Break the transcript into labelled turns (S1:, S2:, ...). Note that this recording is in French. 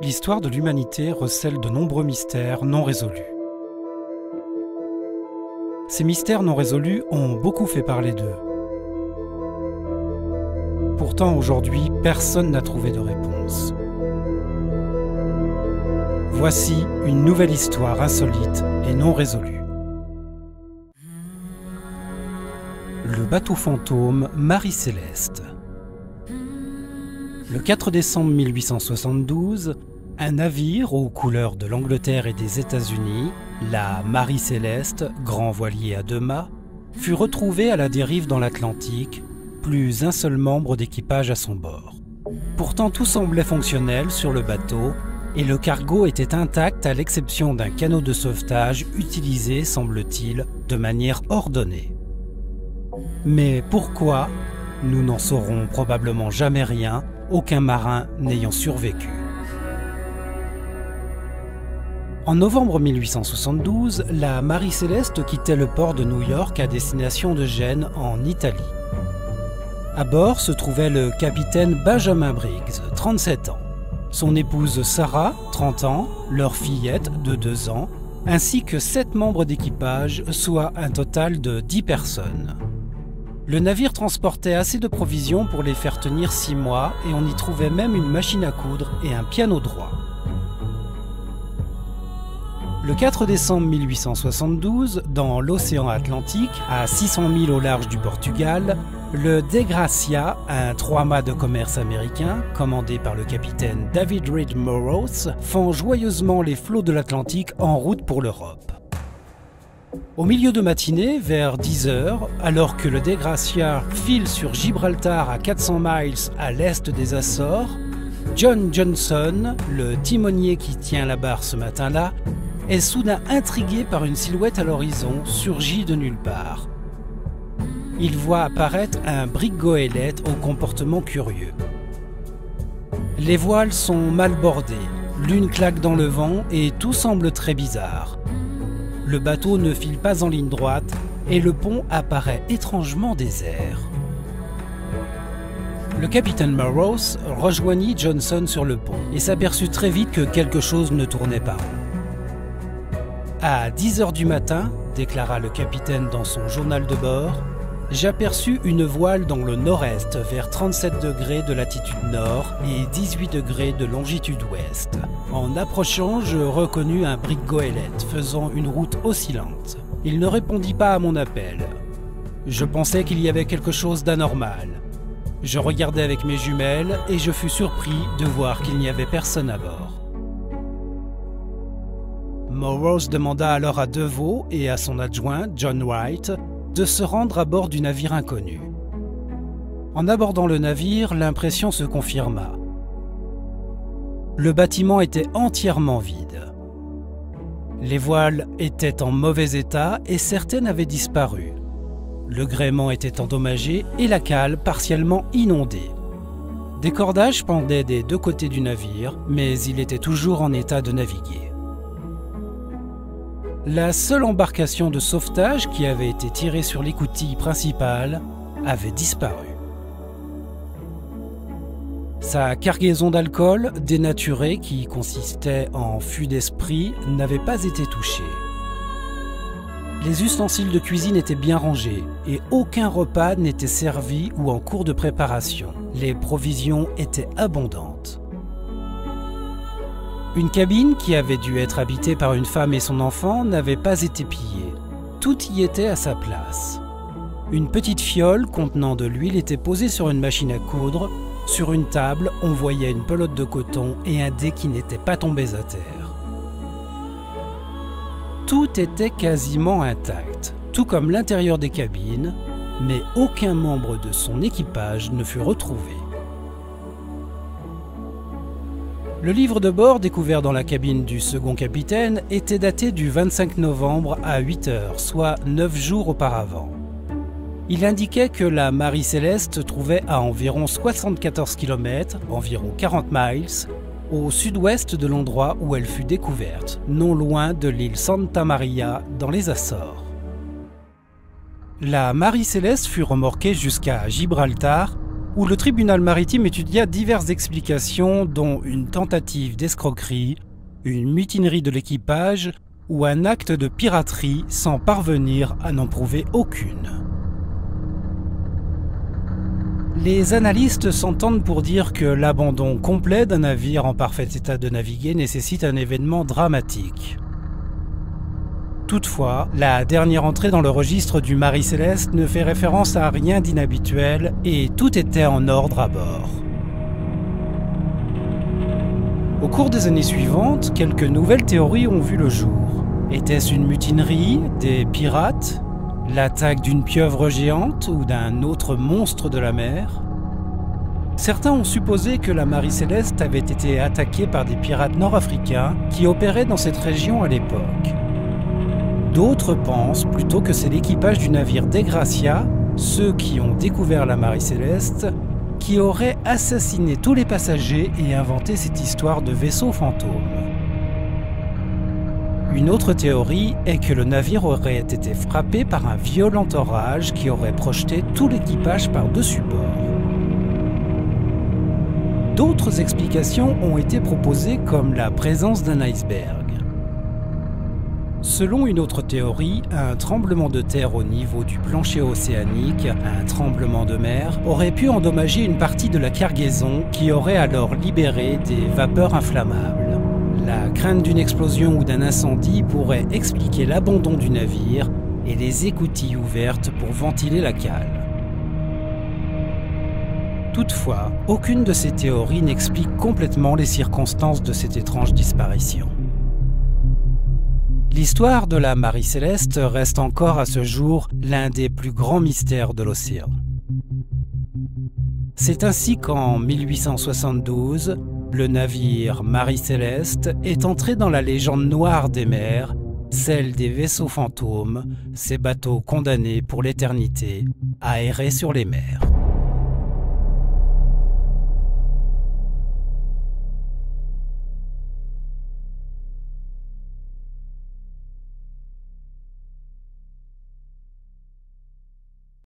S1: L'histoire de l'humanité recèle de nombreux mystères non résolus. Ces mystères non résolus ont beaucoup fait parler d'eux. Pourtant, aujourd'hui, personne n'a trouvé de réponse. Voici une nouvelle histoire insolite et non résolue. Le bateau fantôme Marie-Céleste. Le 4 décembre 1872, un navire aux couleurs de l'Angleterre et des États-Unis, la Marie-Céleste, grand voilier à 2 mâts, fut retrouvé à la dérive dans l'Atlantique, plus un seul membre d'équipage à son bord. Pourtant tout semblait fonctionnel sur le bateau et le cargo était intact à l'exception d'un canot de sauvetage utilisé, semble-t-il, de manière ordonnée. Mais pourquoi? Nous n'en saurons probablement jamais rien, aucun marin n'ayant survécu. En novembre 1872, la Marie-Céleste quittait le port de New York à destination de Gênes, en Italie. À bord se trouvait le capitaine Benjamin Briggs, 37 ans, son épouse Sarah, 30 ans, leur fillette de 2 ans, ainsi que 7 membres d'équipage, soit un total de 10 personnes. Le navire transportait assez de provisions pour les faire tenir 6 mois et on y trouvait même une machine à coudre et un piano droit. Le 4 décembre 1872, dans l'océan Atlantique, à 600 milles au large du Portugal, le Dei Gracia, un 3-mâts de commerce américain, commandé par le capitaine David Reed Morros, fend joyeusement les flots de l'Atlantique en route pour l'Europe. Au milieu de matinée, vers 10 h, alors que le Dei Gracia file sur Gibraltar à 400 miles à l'est des Açores, John Johnson, le timonier qui tient la barre ce matin-là, est soudain intrigué par une silhouette à l'horizon surgie de nulle part. Il voit apparaître un brick goélette au comportement curieux. Les voiles sont mal bordées, l'une claque dans le vent et tout semble très bizarre. Le bateau ne file pas en ligne droite et le pont apparaît étrangement désert. Le capitaine Morros rejoignit Johnson sur le pont et s'aperçut très vite que quelque chose ne tournait pas rond. À 10 h du matin, déclara le capitaine dans son journal de bord, j'aperçus une voile dans le nord-est vers 37 degrés de latitude nord et 18 degrés de longitude ouest. En approchant, je reconnus un brick goélette faisant une route oscillante. Il ne répondit pas à mon appel. Je pensais qu'il y avait quelque chose d'anormal. Je regardai avec mes jumelles et je fus surpris de voir qu'il n'y avait personne à bord. Morros demanda alors à DeVoe et à son adjoint, John Wright, de se rendre à bord du navire inconnu. En abordant le navire, l'impression se confirma. Le bâtiment était entièrement vide. Les voiles étaient en mauvais état et certaines avaient disparu. Le gréement était endommagé et la cale partiellement inondée. Des cordages pendaient des 2 côtés du navire, mais il était toujours en état de naviguer. La seule embarcation de sauvetage qui avait été tirée sur l'écoutille principale avait disparu. Sa cargaison d'alcool dénaturé, qui consistait en fût d'esprit, n'avait pas été touchée. Les ustensiles de cuisine étaient bien rangés et aucun repas n'était servi ou en cours de préparation. Les provisions étaient abondantes. Une cabine qui avait dû être habitée par une femme et son enfant n'avait pas été pillée. Tout y était à sa place. Une petite fiole contenant de l'huile était posée sur une machine à coudre. Sur une table, on voyait une pelote de coton et un dé qui n'étaient pas tombés à terre. Tout était quasiment intact, tout comme l'intérieur des cabines, mais aucun membre de son équipage ne fut retrouvé. Le livre de bord découvert dans la cabine du second capitaine était daté du 25 novembre à 8 h, soit 9 jours auparavant. Il indiquait que la Marie-Céleste se trouvait à environ 74 km, environ 40 miles, au sud-ouest de l'endroit où elle fut découverte, non loin de l'île Santa Maria dans les Açores. La Marie Céleste fut remorquée jusqu'à Gibraltar, où le tribunal maritime étudia diverses explications, dont une tentative d'escroquerie, une mutinerie de l'équipage ou un acte de piraterie sans parvenir à n'en prouver aucune. Les analystes s'entendent pour dire que l'abandon complet d'un navire en parfait état de naviguer nécessite un événement dramatique. Toutefois, la dernière entrée dans le registre du Marie Céleste ne fait référence à rien d'inhabituel et tout était en ordre à bord. Au cours des années suivantes, quelques nouvelles théories ont vu le jour. Était-ce une mutinerie, des pirates, l'attaque d'une pieuvre géante ou d'un autre monstre de la mer? Certains ont supposé que la Marie Céleste avait été attaquée par des pirates nord-africains qui opéraient dans cette région à l'époque. D'autres pensent plutôt que c'est l'équipage du navire Dei Gracia, ceux qui ont découvert la Marie Céleste, qui aurait assassiné tous les passagers et inventé cette histoire de vaisseau fantôme. Une autre théorie est que le navire aurait été frappé par un violent orage qui aurait projeté tout l'équipage par-dessus bord. D'autres explications ont été proposées comme la présence d'un iceberg. Selon une autre théorie, un tremblement de terre au niveau du plancher océanique, un tremblement de mer, aurait pu endommager une partie de la cargaison qui aurait alors libéré des vapeurs inflammables. La crainte d'une explosion ou d'un incendie pourrait expliquer l'abandon du navire et les écoutilles ouvertes pour ventiler la cale. Toutefois, aucune de ces théories n'explique complètement les circonstances de cette étrange disparition. L'histoire de la Marie Céleste reste encore à ce jour l'un des plus grands mystères de l'océan. C'est ainsi qu'en 1872, le navire Marie Céleste est entré dans la légende noire des mers, celle des vaisseaux fantômes, ces bateaux condamnés pour l'éternité à errer sur les mers.